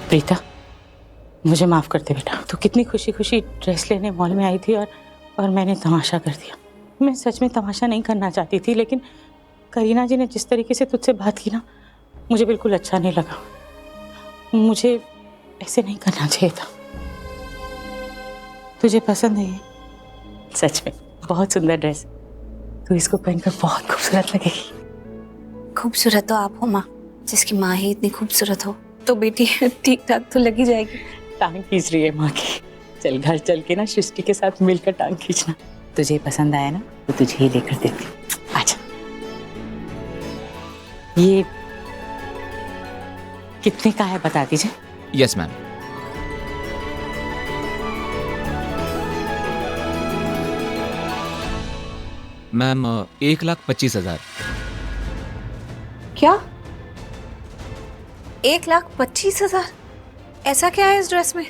प्रीता, मुझे माफ़ कर दे बेटा। तो कितनी खुशी खुशी ड्रेस लेने मॉल में आई थी और मैंने तमाशा कर दिया। मैं सच में तमाशा नहीं करना चाहती थी, लेकिन करीना जी ने जिस तरीके से तुझसे बात की ना, मुझे बिल्कुल अच्छा नहीं लगा। मुझे ऐसे नहीं करना चाहिए था। तुझे पसंद है ये? सच में बहुत सुंदर ड्रेस। तू इसको पहनकर बहुत खूबसूरत लगेगी। खूबसूरत तो आप हो माँ, जिसकी माँ ही इतनी खूबसूरत हो तो बेटी ठीक ठाक तो लगी जाएगी। टांग खींच रही है माँ की। चल घर चल के ना सृष्टि के साथ मिलकर टांग खींचना। तुझे पसंद आया ना तो तुझे ही लेकर देती हूँ। आजा। ये कितने का है बता दीजिए। Yes ma'am. मैम 1,25,000। क्या 1,25,000? ऐसा क्या है इस ड्रेस में?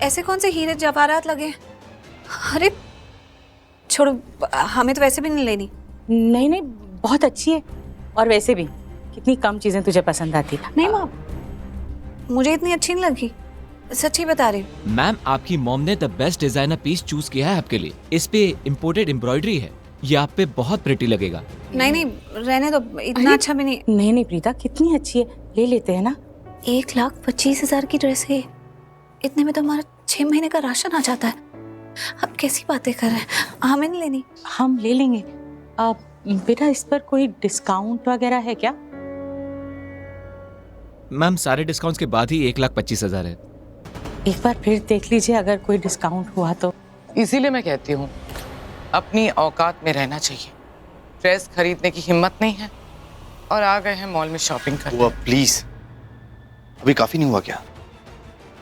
ऐसे कौन से हीरे जवाहरात लगे हैं? अरे छोड़ो, हमें तो वैसे भी नहीं लेनी। नहीं नहीं, बहुत अच्छी है। और वैसे भी कितनी कम चीजें तुझे पसंद आती है। नहीं माँ, मुझे इतनी अच्छी नहीं लगी, सच्ची बता रही हूँ। मैम आपकी मॉम ने the best designer piece choose किया है आपके लिए। इस पे इम्पोर्टेड एम्ब्रॉयडरी है, ये आप पे बहुत प्रिटी लगेगा। नहीं नहीं, रहने दो, इतना अच्छा भी नहीं। नहीं नहीं प्रीता, कितनी अच्छी है, ले लेते हैं ना। 1,25,000 की ड्रेस है, इतने में तो हमारा 6 महीने का राशन आ जाता है। आप कैसी बातें कर रहे हैं? हमें नहीं लेनी। हम ले लेंगे। बेटा इस पर कोई डिस्काउंट वगैरह है क्या? मैम सारे डिस्काउंट्स के बाद ही 1,25,000 है। एक बार फिर देख लीजिए, अगर कोई डिस्काउंट हुआ तो। इसीलिए मैं कहती हूँ अपनी औकात में रहना चाहिए। ड्रेस खरीदने की हिम्मत नहीं है और आ गए हैं मॉल में शॉपिंग करने। हुआ प्लीज, अभी काफी नहीं हुआ क्या?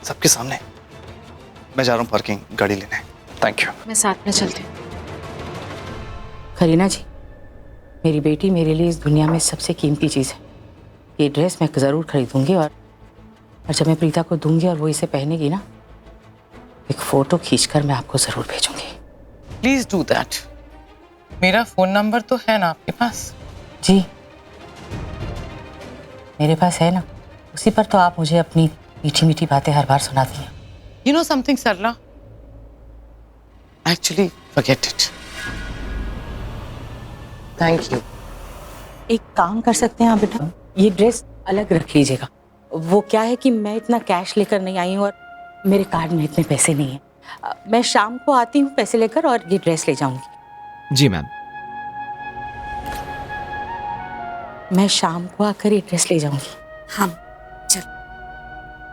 सबके सामने। मैं जा रहा हूँ पार्किंग गाड़ी लेने। Thank you. मैं साथ में चलती हूँ। करीना जी, मेरी बेटी मेरे लिए इस दुनिया में सबसे कीमती चीज़ है। ये ड्रेस मैं ज़रूर खरीदूंगी और जब मैं प्रीता को दूंगी और वो इसे पहनेगी ना, एक फ़ोटो खींचकर मैं आपको ज़रूर भेजूंगी। Please do that. मेरा फोन नंबर तो है ना आपके पास? जी मेरे पास है ना, उसी पर तो आप मुझे अपनी मीठी मीठी बातें हर बार सुनाती हैं। You know something, Sarla? Actually, forget it. Thank you. एक काम कर सकते हैं आप बेटा, ये ड्रेस अलग रख लीजिएगा। वो क्या है कि मैं इतना कैश लेकर नहीं आई हूँ और मेरे कार्ड में इतने पैसे नहीं हैं। मैं शाम को आती हूँ पैसे लेकर और ये ड्रेस ले जाऊंगी। जी मैम। मैं शाम को आकर ये ड्रेस ले जाऊंगी। हाँ चल।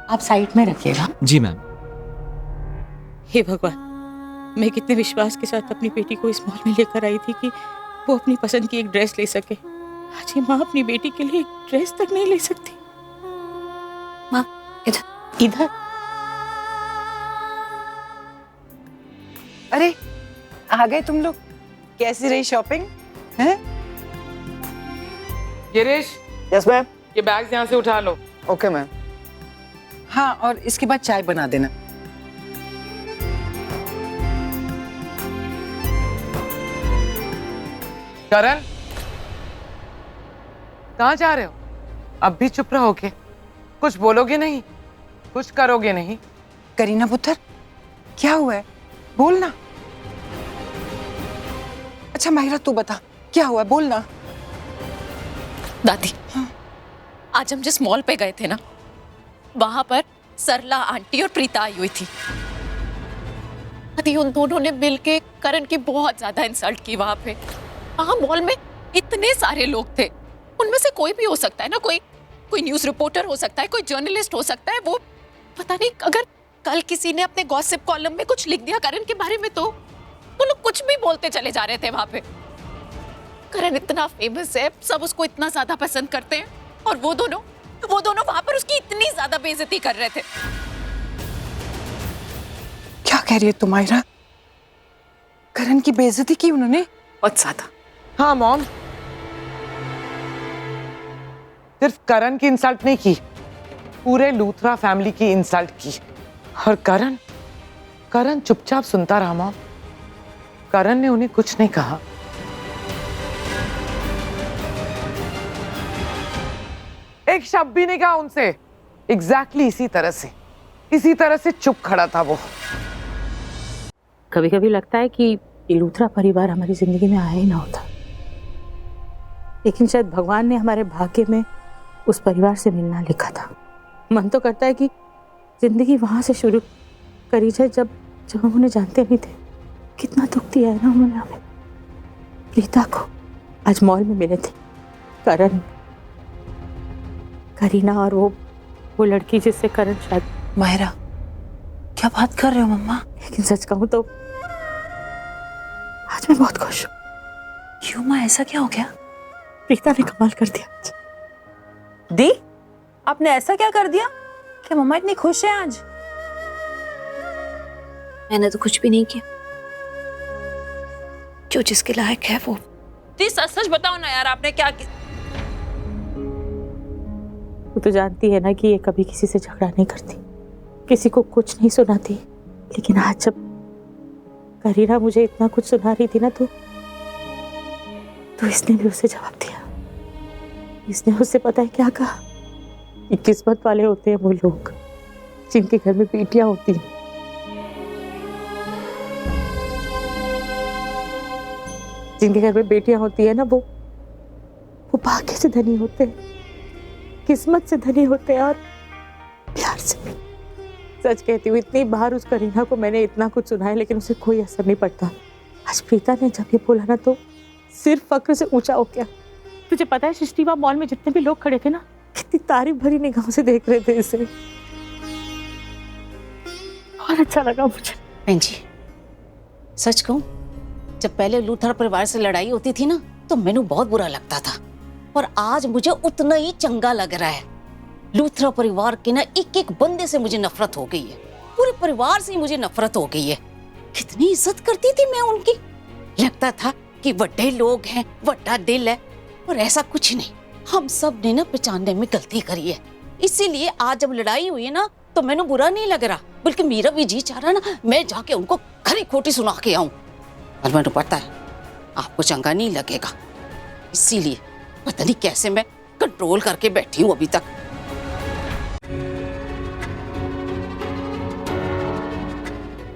आप साइड में रखिएगा। जी मैम। हे भगवान, मैं कितने विश्वास के साथ अपनी बेटी को इस मॉल में लेकर आई थी कि वो अपनी पसंद की एक ड्रेस ले सके। आज ये माँ अपनी बेटी के लिए एक ड्रेस तक नहीं ले सकती। माँ इधर। इधर? अरे आ गए तुम लोग। कैसी रही शॉपिंग? हैं? Girish, yes ma'am. ये बैग्स यहाँ से उठा लो। Okay ma'am. हाँ, और इसके बाद चाय बना देना। करण, कहाँ जा रहे हो? अब भी चुप रहोगे? कुछ बोलोगे नहीं? कुछ करोगे नहीं? करीना पुत्र, क्या हुआ है? बोलना। अच्छा माहिरा तू बता, क्या हुआ है? बोलना। दादी, आज हम जिस मॉल पे गए थे ना, वहां पर सरला आंटी और प्रीता आई हुई थी। दादी, उन दोनों ने मिलके करण की बहुत ज्यादा इंसल्ट की वहां पे। वहां मॉल में इतने सारे लोग थे, उनमें से कोई भी हो सकता है ना, कोई न्यूज रिपोर्टर हो सकता है, कोई जर्नलिस्ट हो सकता है। वो पता नहीं, अगर कल किसी ने अपने गॉसिप कॉलम में कुछ लिख दिया करण के बारे में तो वो लोग कुछ भी बोलते चले जा रहे थे वहां पे। करण इतना फेमस है, सब उसको इतना ज्यादा पसंद करते हैं, और वो दोनों वहां पर उसकी इतनी ज्यादा बेइज्जती कर रहे थे। क्या कह रही है तू माहिरा? करण की बेइज्जती की उन्होंने? बहुत ज्यादा। हाँ मॉम, सिर्फ करण की इंसल्ट नहीं की, पूरे लूथरा फैमिली की इंसल्ट की। और करण चुपचाप सुनता रहा मॉम। करण ने उन्हें कुछ नहीं कहा। एक शब्द भी नहीं कहा उनसे। एग्जैक्टली इसी तरह से चुप खड़ा था वो। कभी कभी लगता है कि लूथरा परिवार हमारी जिंदगी में आया ही ना होता, लेकिन शायद भगवान ने हमारे भाग्य में उस परिवार से मिलना लिखा था। मन तो करता है कि जिंदगी वहां से शुरू करी जाए जब हम उन्हें जानते नहीं थे। कितना दुख दिया है ना उन्होंने हमें। प्रीता को आज मॉल में मिले थे करण, करीना और वो लड़की जिससे करण शायद। मायरा, क्या बात कर रहे हो मम्मा? लेकिन सच कहूं तो आज मैं बहुत खुश हूँ। क्यों माँ, ऐसा क्या हो गया? प्रीता ने कमाल कर दिया आज। दी, आपने ऐसा क्या कर दिया कि मम्मा इतनी खुश है आज? मैंने तो कुछ भी नहीं किया, जो जिसके लायक है वो। दी सच सच बताओ ना यार, आपने क्या किया? तू तो जानती है ना कि ये कभी किसी से झगड़ा नहीं करती, किसी को कुछ नहीं सुनाती, लेकिन आज जब करीना मुझे इतना कुछ सुना रही थी ना तो इसने भी उसे जवाब दिया। इसने उससे पता है क्या कहा कि किस्मत वाले होते हैं वो लोग जिनके घर में बेटियां होती हैं। जिनके घर में बेटियां होती है ना वो भाग्य से धनी होते हैं, किस्मत से धनी होते हैं और प्यार से भी। सच कहती हूँ, इतनी बार उस करीना को मैंने इतना कुछ सुना है लेकिन उसे कोई असर नहीं पड़ता। आज प्रीता ने जब ये बोला ना तो सिर्फ फक्र से ऊंचा हो गया। तुझे पता है सृष्टिवा मॉल में जितने भी लोग खड़े थे ना, कितनी तारीफ भरी निगाहों से देख रहे थे इसे। बहुत अच्छा लगा मुझे। बहन जी, सच कहूं, जब पहले लूथर परिवार से लड़ाई होती थी ना तो मैंने बहुत बुरा लगता था, और आज मुझे उतना ही चंगा लग रहा है। लूथरा परिवार के ना एक एक बंदे से मुझे नफरत हो गई है, पूरे परिवार से मुझे नफरत हो गई है। कितनी इज्जत करती थी मैं उनकी, लगता था कि बड़े लोग हैं, बड़ा दिल है, और ऐसा कुछ नहीं। हम सब ने ना पहचानने में गलती करी है, इसीलिए आज जब लड़ाई हुई है ना तो मैंने बुरा नहीं लग रहा, बल्कि मेरा भी जी चाह रहा ना मैं जाके उनको खरी खोटी सुना के आऊं। और मैंने पता है आपको चंगा नहीं लगेगा, इसीलिए पता नहीं कैसे मैं कंट्रोल करके बैठी हूं अभी तक।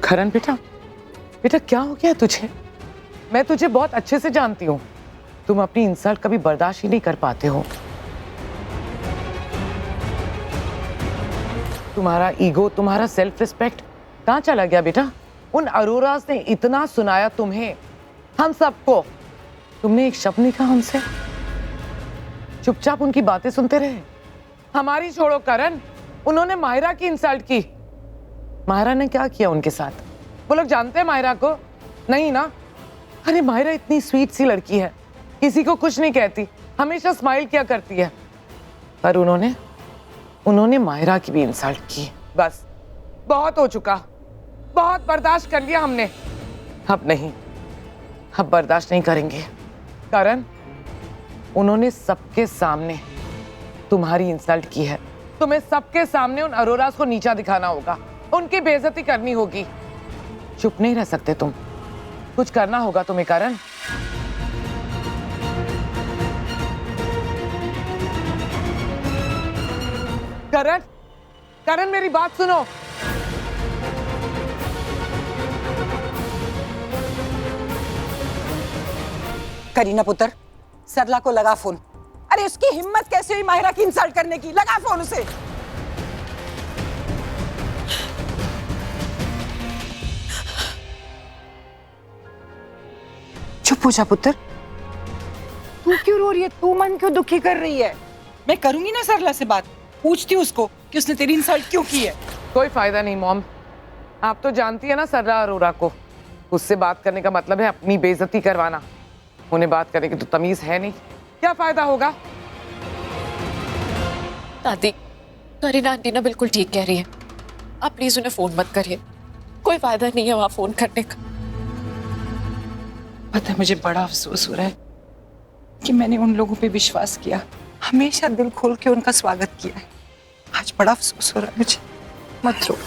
करण बेटा क्या हो गया तुझे? मैं तुझे बहुत अच्छे से जानती हूँ, तुम अपनी इंसल्ट कभी बर्दाश्त ही नहीं कर पाते हो। तुम्हारा ईगो, तुम्हारा सेल्फ रिस्पेक्ट कहाँ चला गया बेटा? उन अरोरास ने इतना सुनाया तुम्हें, हम सबको, तुमने एक शब्द नहीं कहा हमसे, चुपचाप उनकी बातें सुनते रहे। हमारी छोड़ो करण, उन्होंने मायरा की इंसल्ट की। मायरा ने क्या किया उनके साथ? वो लोग जानते हैं मायरा को? नहीं ना। अरे मायरा इतनी स्वीट सी लड़की है, किसी को कुछ नहीं कहती, हमेशा स्माइल किया करती है, पर उन्होंने मायरा की भी इंसल्ट की। बस बहुत हो चुका, बहुत बर्दाश्त कर लिया हमने, अब नहीं, अब बर्दाश्त नहीं करेंगे। करण, उन्होंने सबके सामने तुम्हारी इंसल्ट की है, तुम्हें सबके सामने उन अरोरास को नीचा दिखाना होगा, उनकी बेइज्जती करनी होगी। चुप नहीं रह सकते तुम, कुछ करना होगा तुम्हें करण। करण मेरी बात सुनो। करीना पुत्र, सरला को लगा फोन। अरे उसकी हिम्मत कैसे हुई माहिरा की इंसल्ट करने की? लगा फोन उसे। चुप हो जा पुत्र, तू क्यों रो रही है? तू मन क्यों दुखी कर रही है? मैं करूंगी ना सरला से बात, पूछती हूँ उसको कि उसने तेरी इंसल्ट क्यों की है। कोई फायदा नहीं मॉम, आप तो जानती है ना सरला अरोरा को, उससे बात करने का मतलब है अपनी बेइज्जती करवाना। उन्हें बात करने की तो तमीज है नहीं, क्या फायदा होगा? दादी, करीना आंटी ना बिल्कुल ठीक कह रही है, आप प्लीज उन्हें फोन मत करिए, कोई फायदा नहीं है वहां फोन करने का। पता है, मुझे बड़ा अफसोस हो रहा है कि मैंने उन लोगों पे विश्वास किया, हमेशा दिल खोल के उनका स्वागत किया है। आज बड़ा अफसोस हो रहा है मुझे। मत रो।